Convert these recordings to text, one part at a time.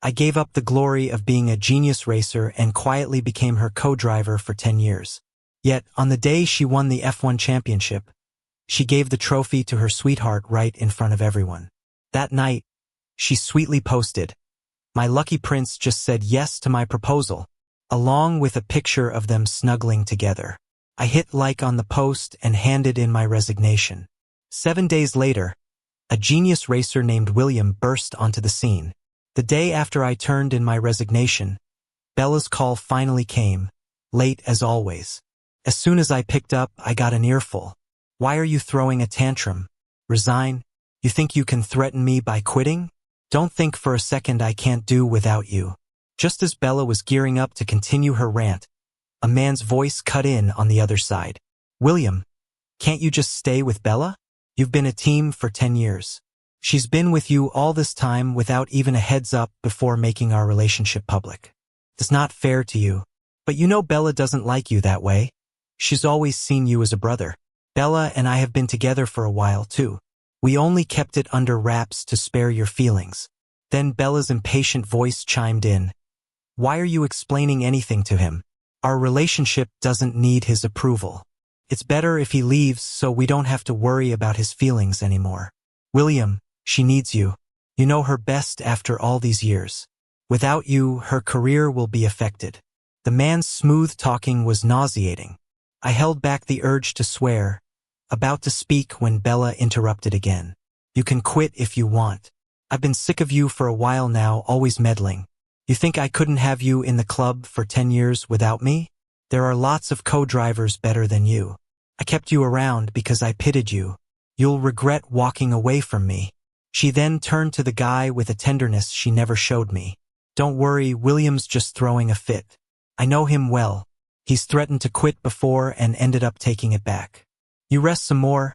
I gave up the glory of being a genius racer and quietly became her co-driver for 10 years. Yet, on the day she won the F1 championship, she gave the trophy to her sweetheart right in front of everyone. That night, she sweetly posted, "My lucky prince just said yes to my proposal," along with a picture of them snuggling together. I hit like on the post and handed in my resignation. 7 days later, a genius racer named William burst onto the scene. The day after I turned in my resignation, Bella's call finally came, late as always. As soon as I picked up, I got an earful. "Why are you throwing a tantrum? Resign? You think you can threaten me by quitting? Don't think for a second I can't do without you." Just as Bella was gearing up to continue her rant, a man's voice cut in on the other side. "William, can't you just stay with Bella? You've been a team for 10 years. She's been with you all this time without even a heads up before making our relationship public. It's not fair to you. But you know Bella doesn't like you that way. She's always seen you as a brother. Bella and I have been together for a while too. We only kept it under wraps to spare your feelings." Then Bella's impatient voice chimed in. "Why are you explaining anything to him? Our relationship doesn't need his approval. It's better if he leaves so we don't have to worry about his feelings anymore. William, she needs you. You know her best after all these years. Without you, her career will be affected." The man's smooth talking was nauseating. I held back the urge to swear, about to speak when Bella interrupted again. "You can quit if you want. I've been sick of you for a while now, always meddling. You think I couldn't have you in the club for 10 years without me? There are lots of co-drivers better than you. I kept you around because I pitied you. You'll regret walking away from me." She then turned to the guy with a tenderness she never showed me. "Don't worry, William's just throwing a fit. I know him well. He's threatened to quit before and ended up taking it back. You rest some more.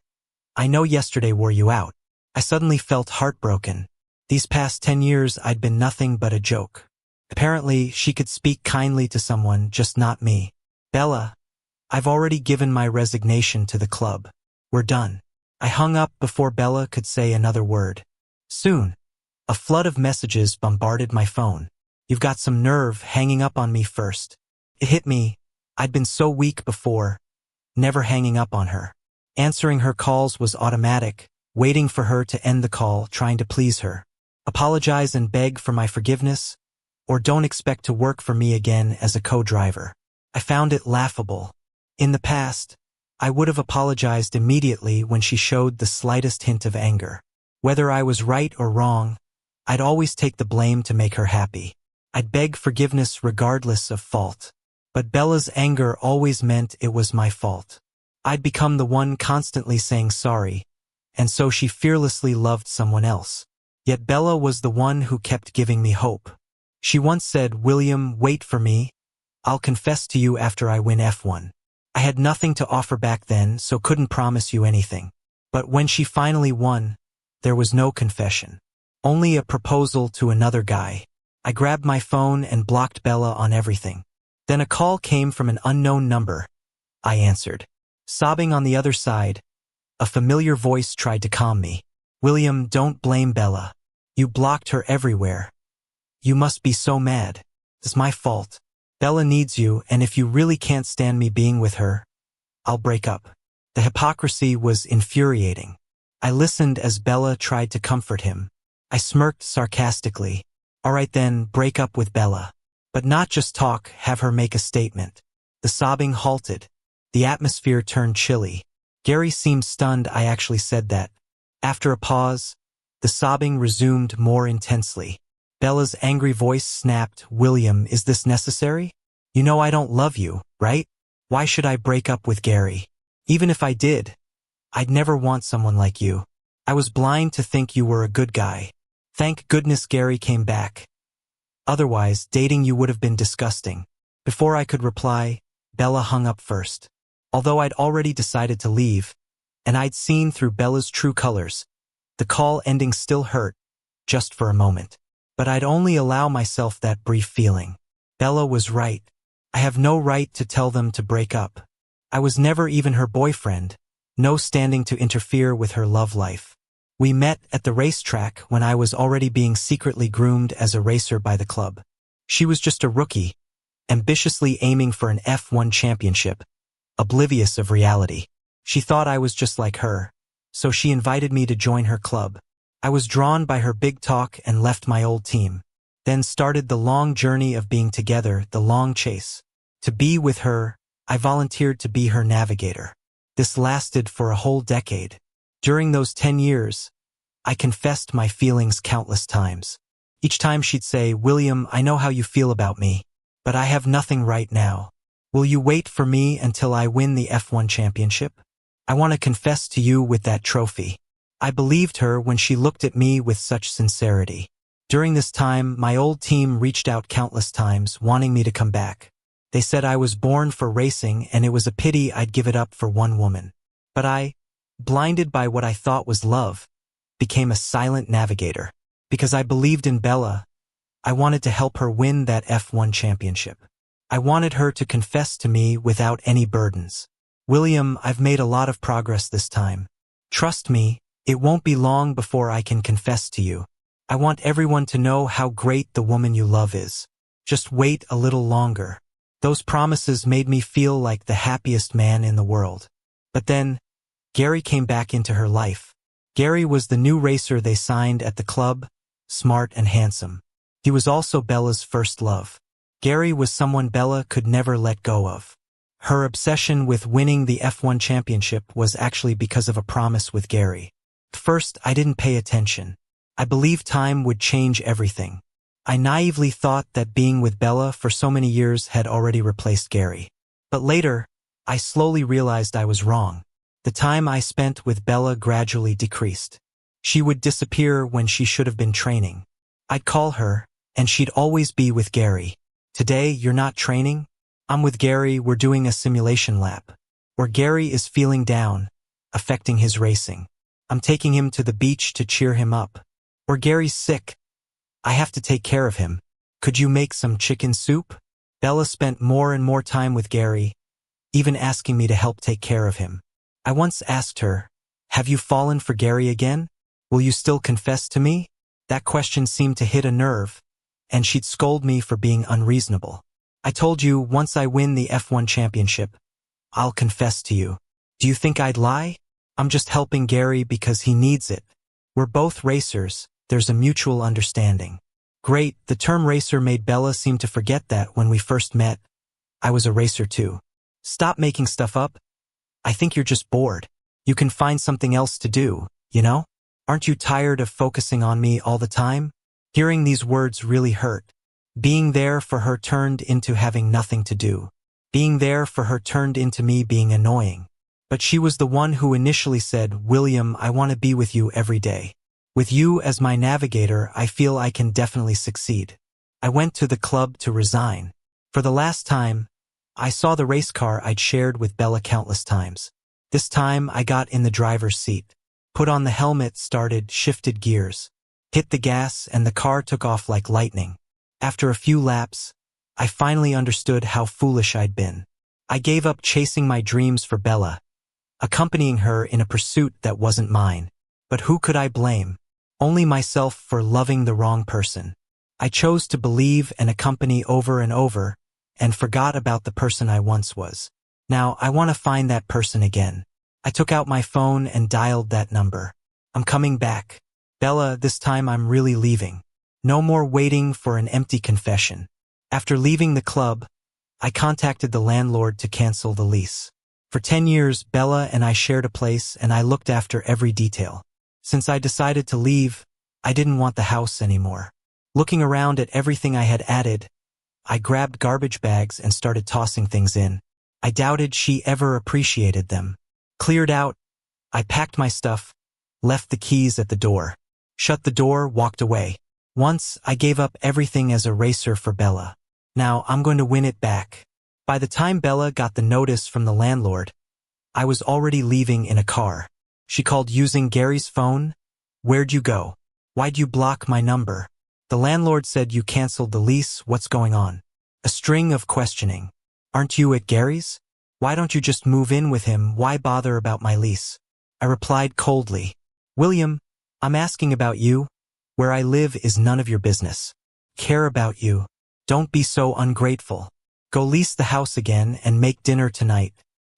I know yesterday wore you out." I suddenly felt heartbroken. These past 10 years I'd been nothing but a joke. Apparently, she could speak kindly to someone, just not me. "Bella, I've already given my resignation to the club. We're done." I hung up before Bella could say another word. Soon, a flood of messages bombarded my phone. "You've got some nerve hanging up on me first." It hit me. I'd been so weak before, never hanging up on her. Answering her calls was automatic, waiting for her to end the call, trying to please her. "Apologize and beg for my forgiveness, or don't expect to work for me again as a co-driver." I found it laughable. In the past, I would have apologized immediately when she showed the slightest hint of anger. Whether I was right or wrong, I'd always take the blame to make her happy. I'd beg forgiveness regardless of fault. But Bella's anger always meant it was my fault. I'd become the one constantly saying sorry, and so she fearlessly loved someone else. Yet Bella was the one who kept giving me hope. She once said, "William, wait for me. I'll confess to you after I win F1. I had nothing to offer back then, so couldn't promise you anything." But when she finally won, there was no confession. Only a proposal to another guy. I grabbed my phone and blocked Bella on everything. Then a call came from an unknown number. I answered. Sobbing on the other side, a familiar voice tried to calm me. "William, don't blame Bella. You blocked her everywhere. You must be so mad. It's my fault. Bella needs you, and if you really can't stand me being with her, I'll break up." The hypocrisy was infuriating. I listened as Bella tried to comfort him. I smirked sarcastically. "All right then, break up with Bella. But not just talk, have her make a statement." The sobbing halted. The atmosphere turned chilly. Gary seemed stunned I actually said that. After a pause, the sobbing resumed more intensely. Bella's angry voice snapped, "William, is this necessary? You know I don't love you, right? Why should I break up with Gary? Even if I did, I'd never want someone like you. I was blind to think you were a good guy. Thank goodness Gary came back. Otherwise, dating you would have been disgusting." Before I could reply, Bella hung up first. Although I'd already decided to leave, and I'd seen through Bella's true colors, the call ending still hurt, just for a moment. But I'd only allow myself that brief feeling. Bella was right. I have no right to tell them to break up. I was never even her boyfriend, no standing to interfere with her love life. We met at the racetrack when I was already being secretly groomed as a racer by the club. She was just a rookie, ambitiously aiming for an F1 championship, oblivious of reality. She thought I was just like her, so she invited me to join her club. I was drawn by her big talk and left my old team. Then started the long journey of being together, the long chase. To be with her, I volunteered to be her navigator. This lasted for a whole decade. During those 10 years, I confessed my feelings countless times. Each time she'd say, "William, I know how you feel about me, but I have nothing right now. Will you wait for me until I win the F1 championship? I want to confess to you with that trophy." I believed her when she looked at me with such sincerity. During this time, my old team reached out countless times, wanting me to come back. They said I was born for racing and it was a pity I'd give it up for one woman. But I, blinded by what I thought was love, became a silent navigator. Because I believed in Bella, I wanted to help her win that F1 championship. I wanted her to confess to me without any burdens. "William, I've made a lot of progress this time. Trust me, it won't be long before I can confess to you. I want everyone to know how great the woman you love is. Just wait a little longer." Those promises made me feel like the happiest man in the world. But then, Gary came back into her life. Gary was the new racer they signed at the club, smart and handsome. He was also Bella's first love. Gary was someone Bella could never let go of. Her obsession with winning the F1 championship was actually because of a promise with Gary. At first, I didn't pay attention. I believed time would change everything. I naively thought that being with Bella for so many years had already replaced Gary. But later, I slowly realized I was wrong. The time I spent with Bella gradually decreased. She would disappear when she should have been training. I'd call her, and she'd always be with Gary. "Today, you're not training? I'm with Gary, we're doing a simulation lap. Or Gary is feeling down, affecting his racing. I'm taking him to the beach to cheer him up. Or Gary's sick. I have to take care of him. Could you make some chicken soup?" Bella spent more and more time with Gary, even asking me to help take care of him. I once asked her, "Have you fallen for Gary again? Will you still confess to me?" That question seemed to hit a nerve, and she'd scold me for being unreasonable. "I told you, once I win the F1 championship, I'll confess to you. Do you think I'd lie? I'm just helping Gary because he needs it. We're both racers. There's a mutual understanding." Great, the term racer made Bella seem to forget that when we first met, I was a racer too. "Stop making stuff up. I think you're just bored. You can find something else to do, you know? Aren't you tired of focusing on me all the time?" Hearing these words really hurt. Being there for her turned into having nothing to do. Being there for her turned into me being annoying. But she was the one who initially said, "William, I want to be with you every day. With you as my navigator, I feel I can definitely succeed." I went to the club to resign. For the last time, I saw the race car I'd shared with Bella countless times. This time, I got in the driver's seat, put on the helmet, started, shifted gears, hit the gas, and the car took off like lightning. After a few laps, I finally understood how foolish I'd been. I gave up chasing my dreams for Bella, accompanying her in a pursuit that wasn't mine. But who could I blame? Only myself for loving the wrong person. I chose to believe and accompany over and over, and forgot about the person I once was. Now, I want to find that person again. I took out my phone and dialed that number. "I'm coming back. Bella, this time I'm really leaving. No more waiting for an empty confession." After leaving the club, I contacted the landlord to cancel the lease. For 10 years, Bella and I shared a place, and I looked after every detail. Since I decided to leave, I didn't want the house anymore. Looking around at everything I had added, I grabbed garbage bags and started tossing things in. I doubted she ever appreciated them. Cleared out, I packed my stuff, left the keys at the door, shut the door, walked away. Once, I gave up everything as a racer for Bella. Now, I'm going to win it back. By the time Bella got the notice from the landlord, I was already leaving in a car. She called using Gary's phone. "Where'd you go? Why'd you block my number?" The landlord said, "You canceled the lease, what's going on?" A string of questioning. "Aren't you at Gary's? Why don't you just move in with him? Why bother about my lease?" I replied coldly, "William, I'm asking about you. Where I live is none of your business. Care about you. Don't be so ungrateful. Go lease the house again and make dinner tonight.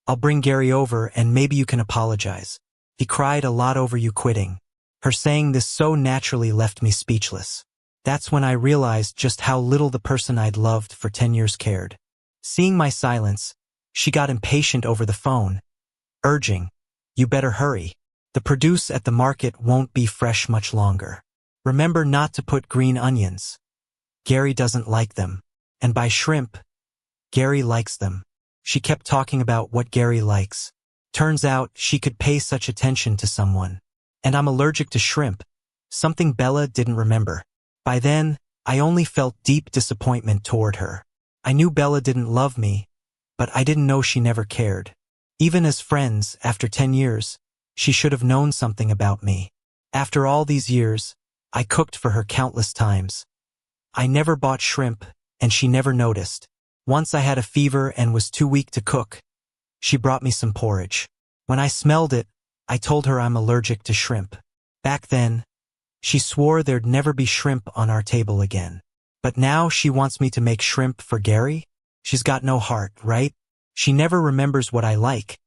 I'll bring Gary over and maybe you can apologize. He cried a lot over you quitting. Her saying this so naturally left me speechless. That's when I realized just how little the person I'd loved for 10 years cared. Seeing my silence, she got impatient over the phone, urging, "You better hurry. The produce at the market won't be fresh much longer. Remember not to put green onions. Gary doesn't like them. And by shrimp, Gary likes them." She kept talking about what Gary likes. Turns out she could pay such attention to someone. And I'm allergic to shrimp, something Bella didn't remember. By then, I only felt deep disappointment toward her. I knew Bella didn't love me, but I didn't know she never cared. Even as friends, after 10 years, she should have known something about me. After all these years, I cooked for her countless times. I never bought shrimp, and she never noticed. Once I had a fever and was too weak to cook. She brought me some porridge. When I smelled it, I told her I'm allergic to shrimp. Back then, she swore there'd never be shrimp on our table again. But now she wants me to make shrimp for Gary? She's got no heart, right? She never remembers what I like,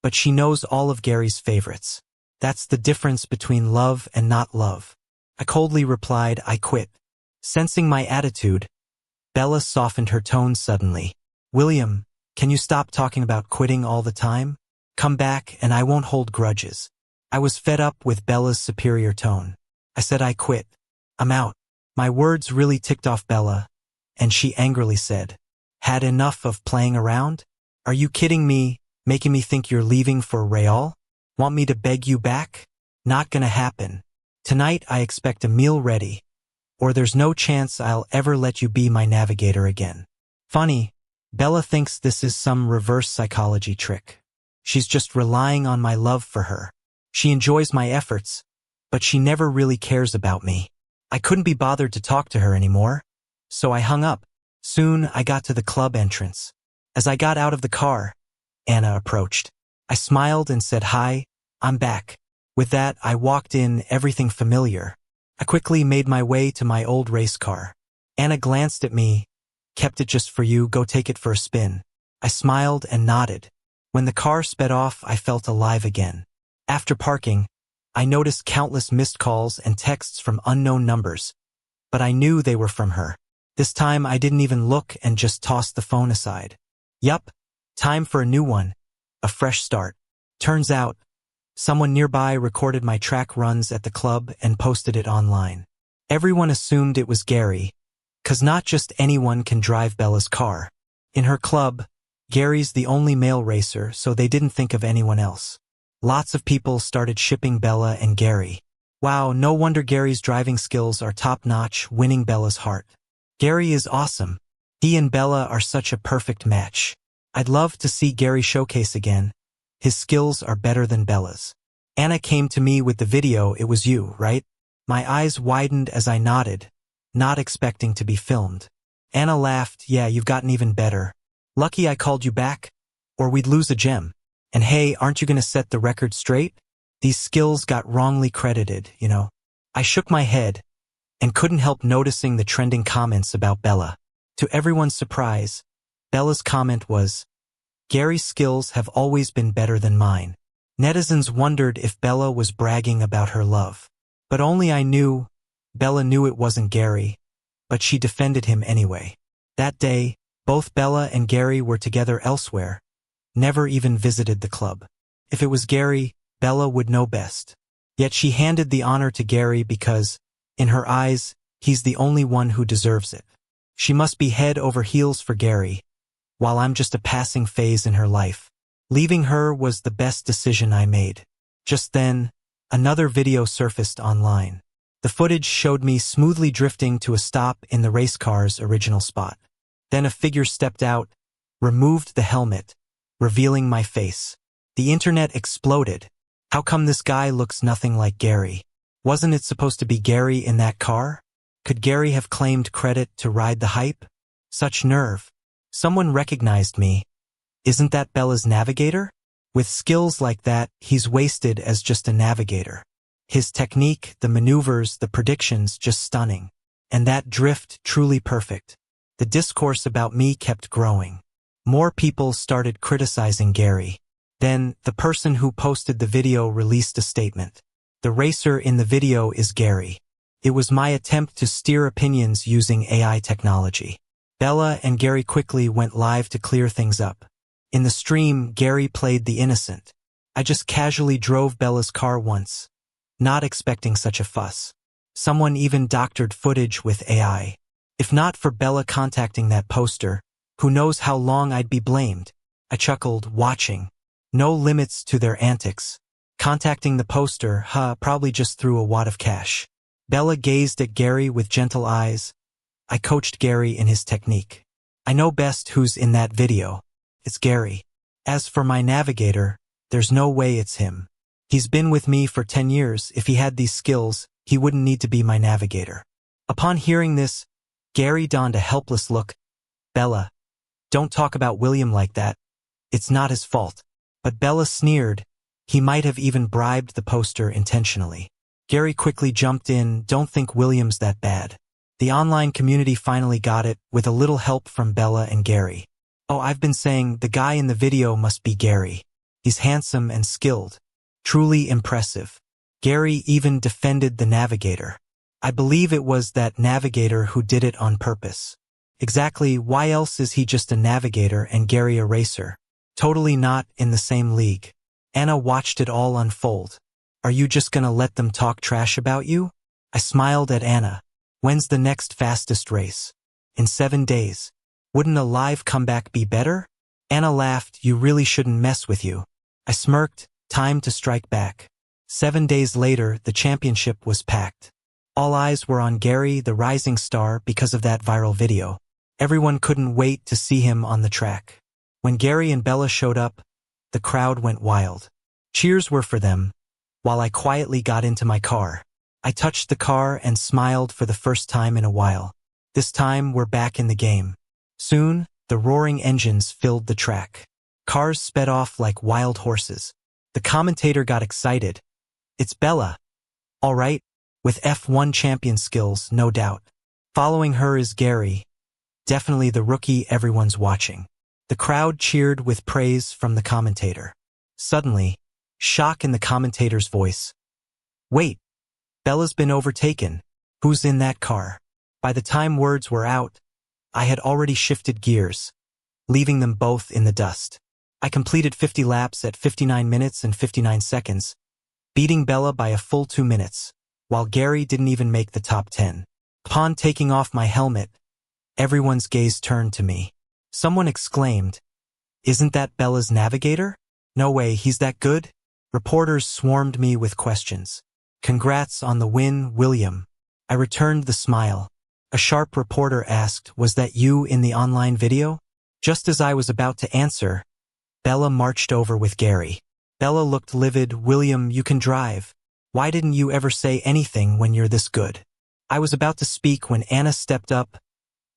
but she knows all of Gary's favorites. That's the difference between love and not love. I coldly replied, I quit. Sensing my attitude, Bella softened her tone suddenly. William, can you stop talking about quitting all the time? Come back and I won't hold grudges. I was fed up with Bella's superior tone. I said I quit. I'm out. My words really ticked off Bella, and she angrily said, Had enough of playing around? Are you kidding me, making me think you're leaving for Real? Want me to beg you back? Not gonna happen. Tonight I expect a meal ready, or there's no chance I'll ever let you be my navigator again. Funny, Bella thinks this is some reverse psychology trick. She's just relying on my love for her. She enjoys my efforts, but she never really cares about me. I couldn't be bothered to talk to her anymore, so I hung up. Soon I got to the club entrance. As I got out of the car, Anna approached. I smiled and said, Hi, I'm back. With that, I walked in, everything familiar. I quickly made my way to my old race car. Anna glanced at me. Kept it just for you, go take it for a spin. I smiled and nodded. When the car sped off, I felt alive again. After parking, I noticed countless missed calls and texts from unknown numbers, but I knew they were from her. This time I didn't even look and just tossed the phone aside. Yup, time for a new one, a fresh start. Turns out, someone nearby recorded my track runs at the club and posted it online. Everyone assumed it was Gary, 'cause not just anyone can drive Bella's car. In her club, Gary's the only male racer, so they didn't think of anyone else. Lots of people started shipping Bella and Gary. Wow, no wonder Gary's driving skills are top-notch, winning Bella's heart. Gary is awesome. He and Bella are such a perfect match. I'd love to see Gary showcase again. His skills are better than Bella's. Anna came to me with the video, it was you, right? My eyes widened as I nodded, not expecting to be filmed. Anna laughed, yeah, you've gotten even better. Lucky I called you back, or we'd lose a gem. And hey, aren't you gonna set the record straight? These skills got wrongly credited, you know. I shook my head and couldn't help noticing the trending comments about Bella. To everyone's surprise, Bella's comment was, Gary's skills have always been better than mine. Netizens wondered if Bella was bragging about her love. But only I knew, Bella knew it wasn't Gary, but she defended him anyway. That day, both Bella and Gary were together elsewhere, never even visited the club. If it was Gary, Bella would know best. Yet she handed the honor to Gary because, in her eyes, he's the only one who deserves it. She must be head over heels for Gary, while I'm just a passing phase in her life. Leaving her was the best decision I made. Just then, another video surfaced online. The footage showed me smoothly drifting to a stop in the race car's original spot. Then a figure stepped out, removed the helmet, revealing my face. The internet exploded. How come this guy looks nothing like Gary? Wasn't it supposed to be Gary in that car? Could Gary have claimed credit to ride the hype? Such nerve. Someone recognized me. Isn't that Bella's navigator? With skills like that, he's wasted as just a navigator. His technique, the maneuvers, the predictions, just stunning. And that drift, truly perfect. The discourse about me kept growing. More people started criticizing Gary. Then, the person who posted the video released a statement. The racer in the video is Gary. It was my attempt to steer opinions using AI technology. Bella and Gary quickly went live to clear things up. In the stream, Gary played the innocent. I just casually drove Bella's car once, not expecting such a fuss. Someone even doctored footage with AI. If not for Bella contacting that poster, who knows how long I'd be blamed. I chuckled, watching. No limits to their antics. Contacting the poster, probably just threw a wad of cash. Bella gazed at Gary with gentle eyes. I coached Gary in his technique. I know best who's in that video. It's Gary. As for my navigator, there's no way it's him. He's been with me for 10 years. If he had these skills, he wouldn't need to be my navigator. Upon hearing this, Gary donned a helpless look. Bella, don't talk about William like that. It's not his fault. But Bella sneered. He might have even bribed the poster intentionally. Gary quickly jumped in. Don't think William's that bad. The online community finally got it, with a little help from Bella and Gary. Oh, I've been saying the guy in the video must be Gary. He's handsome and skilled. Truly impressive. Gary even defended the navigator. I believe it was that navigator who did it on purpose. Exactly, why else is he just a navigator and Gary a racer? Totally not in the same league. Anna watched it all unfold. Are you just gonna let them talk trash about you? I smiled at Anna. When's the next fastest race? In 7 days. Wouldn't a live comeback be better? Anna laughed. You really shouldn't mess with you. I smirked. Time to strike back. 7 days later, the championship was packed. All eyes were on Gary, the rising star, because of that viral video. Everyone couldn't wait to see him on the track. When Gary and Bella showed up, the crowd went wild. Cheers were for them, while I quietly got into my car. I touched the car and smiled for the first time in a while. This time, we're back in the game. Soon, the roaring engines filled the track. Cars sped off like wild horses. The commentator got excited. It's Bella. All right, with F1 champion skills, no doubt. Following her is Gary. Definitely the rookie everyone's watching. The crowd cheered with praise from the commentator. Suddenly, shock in the commentator's voice. Wait, Bella's been overtaken. Who's in that car? By the time words were out, I had already shifted gears, leaving them both in the dust. I completed 50 laps at 59 minutes and 59 seconds, beating Bella by a full 2 minutes, while Gary didn't even make the top 10. Upon taking off my helmet, everyone's gaze turned to me. Someone exclaimed, "Isn't that Bella's navigator? No way, he's that good?" Reporters swarmed me with questions. Congrats on the win, William. I returned the smile. A sharp reporter asked, was that you in the online video? Just as I was about to answer, Bella marched over with Gary. Bella looked livid. William, you can drive. Why didn't you ever say anything when you're this good? I was about to speak when Anna stepped up.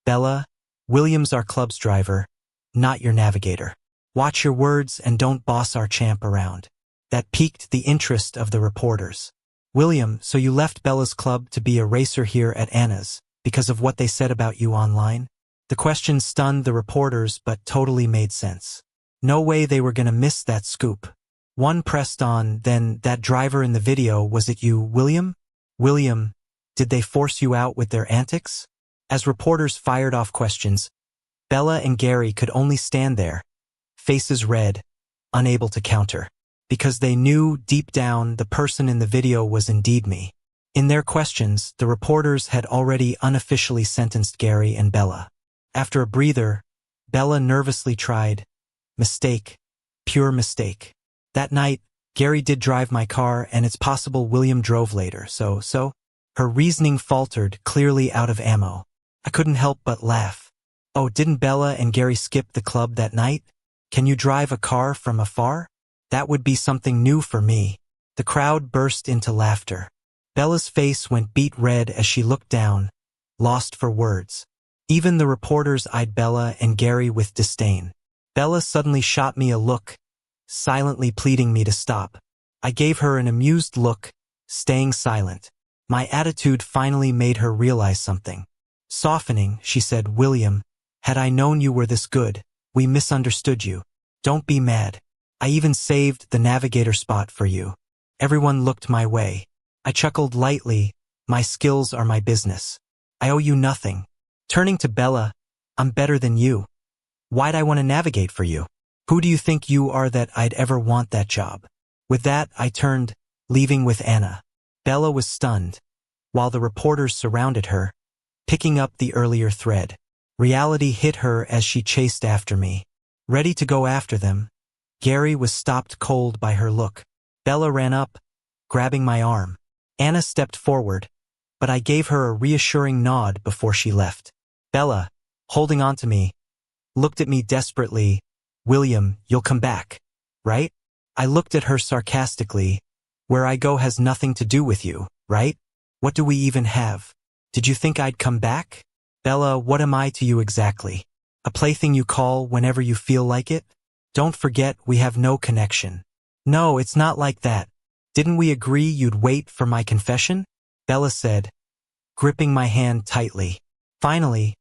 Bella, William's our club's driver, not your navigator. Watch your words and don't boss our champ around. That piqued the interest of the reporters. William, so you left Bella's club to be a racer here at Anna's, because of what they said about you online? The question stunned the reporters but totally made sense. No way they were gonna miss that scoop. One pressed on, then, that driver in the video, was it you, William? William, did they force you out with their antics? As reporters fired off questions, Bella and Gary could only stand there, faces red, unable to counter. Because they knew, deep down, the person in the video was indeed me. In their questions, the reporters had already unofficially sentenced Gary and Bella. After a breather, Bella nervously tried, "Mistake. Pure mistake. That night, Gary did drive my car and it's possible William drove later, so?" Her reasoning faltered, clearly out of ammo. I couldn't help but laugh. Oh, didn't Bella and Gary skip the club that night? Can you drive a car from afar? That would be something new for me. The crowd burst into laughter. Bella's face went beet red as she looked down, lost for words. Even the reporters eyed Bella and Gary with disdain. Bella suddenly shot me a look, silently pleading me to stop. I gave her an amused look, staying silent. My attitude finally made her realize something. Softening, she said, "William, had I known you were this good, we misunderstood you. Don't be mad. I even saved the navigator spot for you." Everyone looked my way. I chuckled lightly. My skills are my business. I owe you nothing. Turning to Bella, "I'm better than you. Why'd I want to navigate for you? Who do you think you are that I'd ever want that job?" With that, I turned, leaving with Anna. Bella was stunned, while the reporters surrounded her, picking up the earlier thread. Reality hit her as she chased after me. Ready to go after them, Gary was stopped cold by her look. Bella ran up, grabbing my arm. Anna stepped forward, but I gave her a reassuring nod before she left. Bella, holding on to me, looked at me desperately. "William, you'll come back, right?" I looked at her sarcastically. "Where I go has nothing to do with you, right? What do we even have? Did you think I'd come back?" "Bella, what am I to you exactly? A plaything you call whenever you feel like it? Don't forget we have no connection." "No, it's not like that. Didn't we agree you'd wait for my confession?" Bella said, gripping my hand tightly. Finally,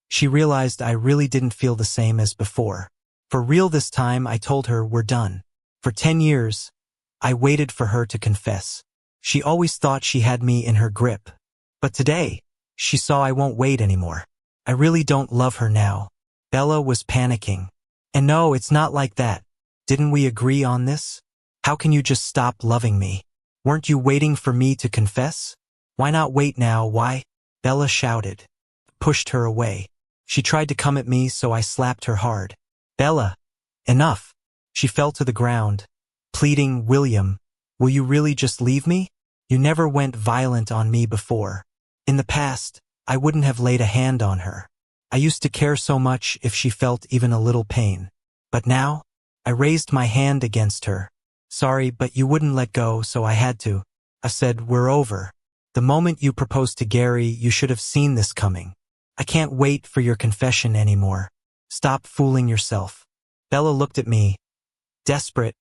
she realized I really didn't feel the same as before. For real this time, I told her we're done. For 10 years, I waited for her to confess. She always thought she had me in her grip. But today, she saw I won't wait anymore. I really don't love her now. Bella was panicking. "And no, it's not like that. Didn't we agree on this? How can you just stop loving me? Weren't you waiting for me to confess? Why not wait now, why?" Bella shouted, pushed her away. She tried to come at me, so I slapped her hard. "Bella, enough." She fell to the ground, pleading, "William, will you really just leave me? You never went violent on me before. In the past, I wouldn't have laid a hand on her. I used to care so much if she felt even a little pain. But now, I raised my hand against her. Sorry, but you wouldn't let go, so I had to. I said, we're over. The moment you proposed to Gary, you should have seen this coming. I can't wait for your confession anymore. Stop fooling yourself." Bella looked at me, desperate.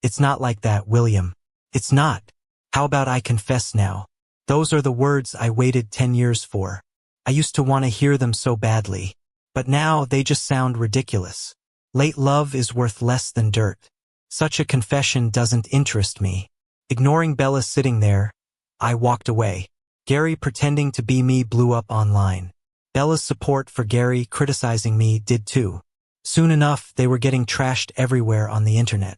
"It's not like that, William. It's not. How about I confess now? Those are the words I waited 10 years for. I used to want to hear them so badly. But now they just sound ridiculous. Late love is worth less than dirt. Such a confession doesn't interest me." Ignoring Bella sitting there, I walked away. Gary pretending to be me blew up online. Bella's support for Gary criticizing me did too. Soon enough, they were getting trashed everywhere on the internet.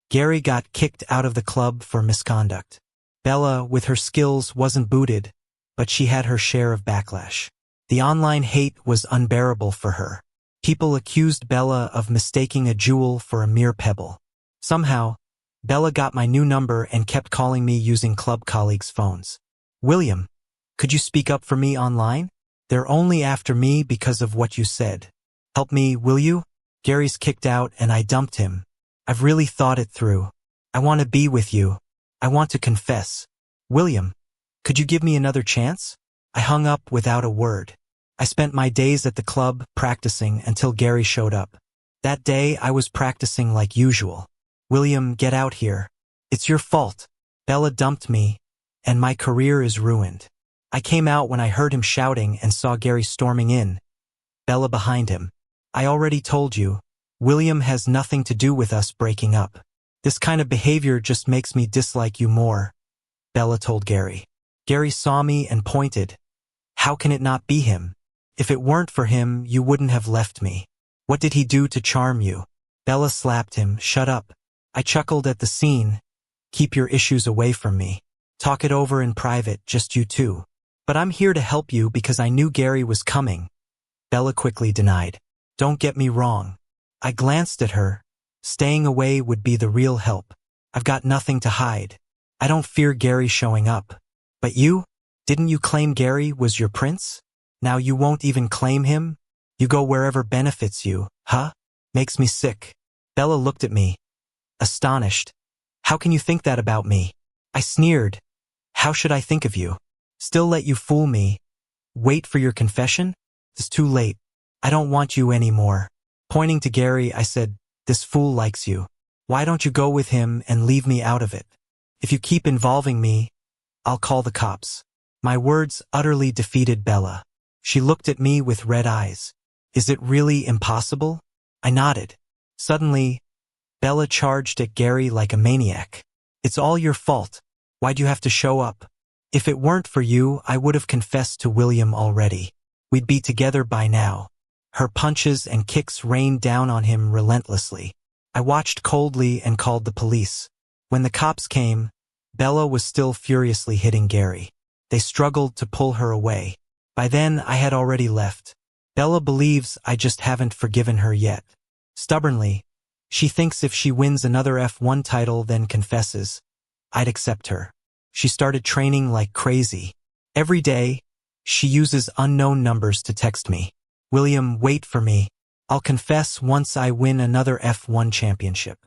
Gary got kicked out of the club for misconduct. Bella, with her skills, wasn't booted, but she had her share of backlash. The online hate was unbearable for her. People accused Bella of mistaking a jewel for a mere pebble. Somehow, Bella got my new number and kept calling me using club colleagues' phones. "William, could you speak up for me online? They're only after me because of what you said. Help me, will you? Gary's kicked out and I dumped him. I've really thought it through. I want to be with you. I want to confess. William, could you give me another chance?" I hung up without a word. I spent my days at the club practicing until Gary showed up. That day, I was practicing like usual. "William, get out here. It's your fault. Bella dumped me, and my career is ruined." I came out when I heard him shouting and saw Gary storming in, Bella behind him. "I already told you, William has nothing to do with us breaking up. This kind of behavior just makes me dislike you more," Bella told Gary. Gary saw me and pointed. "How can it not be him? If it weren't for him, you wouldn't have left me. What did he do to charm you?" Bella slapped him. "Shut up." I chuckled at the scene. "Keep your issues away from me. Talk it over in private, just you two." "But I'm here to help you because I knew Gary was coming," Bella quickly denied. "Don't get me wrong." I glanced at her. Staying away would be the real help. I've got nothing to hide. I don't fear Gary showing up. But you? Didn't you claim Gary was your prince? Now you won't even claim him? You go wherever benefits you, huh? Makes me sick. Bella looked at me, astonished. "How can you think that about me?" I sneered. "How should I think of you? Still let you fool me? Wait for your confession? It's too late. I don't want you anymore." Pointing to Gary, I said, "This fool likes you. Why don't you go with him and leave me out of it? If you keep involving me, I'll call the cops. My words utterly defeated Bella. She looked at me with red eyes. Is it really impossible? I nodded. Suddenly, Bella charged at Gary like a maniac. It's all your fault. Why'd you have to show up? If it weren't for you, I would have confessed to William already. We'd be together by now. Her punches and kicks rained down on him relentlessly. I watched coldly and called the police. When the cops came, Bella was still furiously hitting Gary. They struggled to pull her away. By then, I had already left. Bella believes I just haven't forgiven her yet. Stubbornly, she thinks if she wins another F1 title then confesses, I'd accept her. She started training like crazy. Every day, she uses unknown numbers to text me. William, wait for me. I'll confess once I win another F1 championship.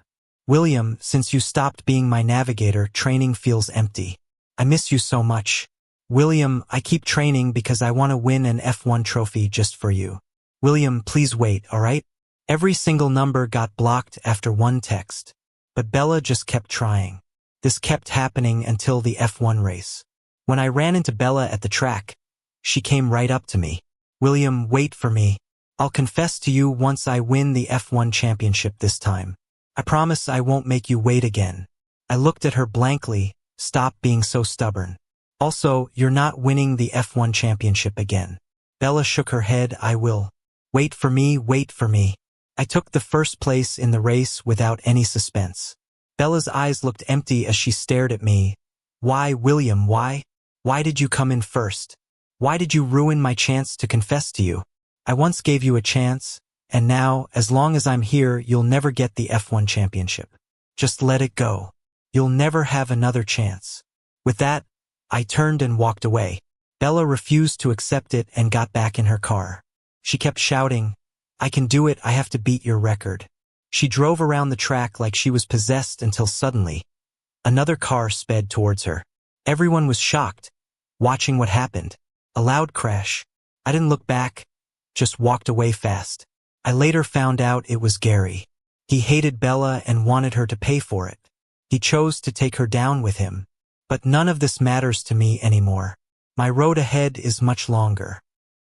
William, since you stopped being my navigator, training feels empty. I miss you so much. William, I keep training because I want to win an F1 trophy just for you. William, please wait, alright? Every single number got blocked after one text. But Bella just kept trying. This kept happening until the F1 race. When I ran into Bella at the track, she came right up to me. William, wait for me. I'll confess to you once I win the F1 championship this time. I promise I won't make you wait again. I looked at her blankly. Stop being so stubborn. Also, you're not winning the F1 championship again. Bella shook her head. I will. Wait for me, wait for me. I took the first place in the race without any suspense. Bella's eyes looked empty as she stared at me. Why, William, why? Why did you come in first? Why did you ruin my chance to confess to you? I once gave you a chance, and now, as long as I'm here, you'll never get the F1 championship. Just let it go. You'll never have another chance. With that, I turned and walked away. Bella refused to accept it and got back in her car. She kept shouting, I can do it, I have to beat your record. She drove around the track like she was possessed until suddenly, another car sped towards her. Everyone was shocked, watching what happened. A loud crash. I didn't look back, just walked away fast. I later found out it was Gary. He hated Bella and wanted her to pay for it. He chose to take her down with him. But none of this matters to me anymore. My road ahead is much longer.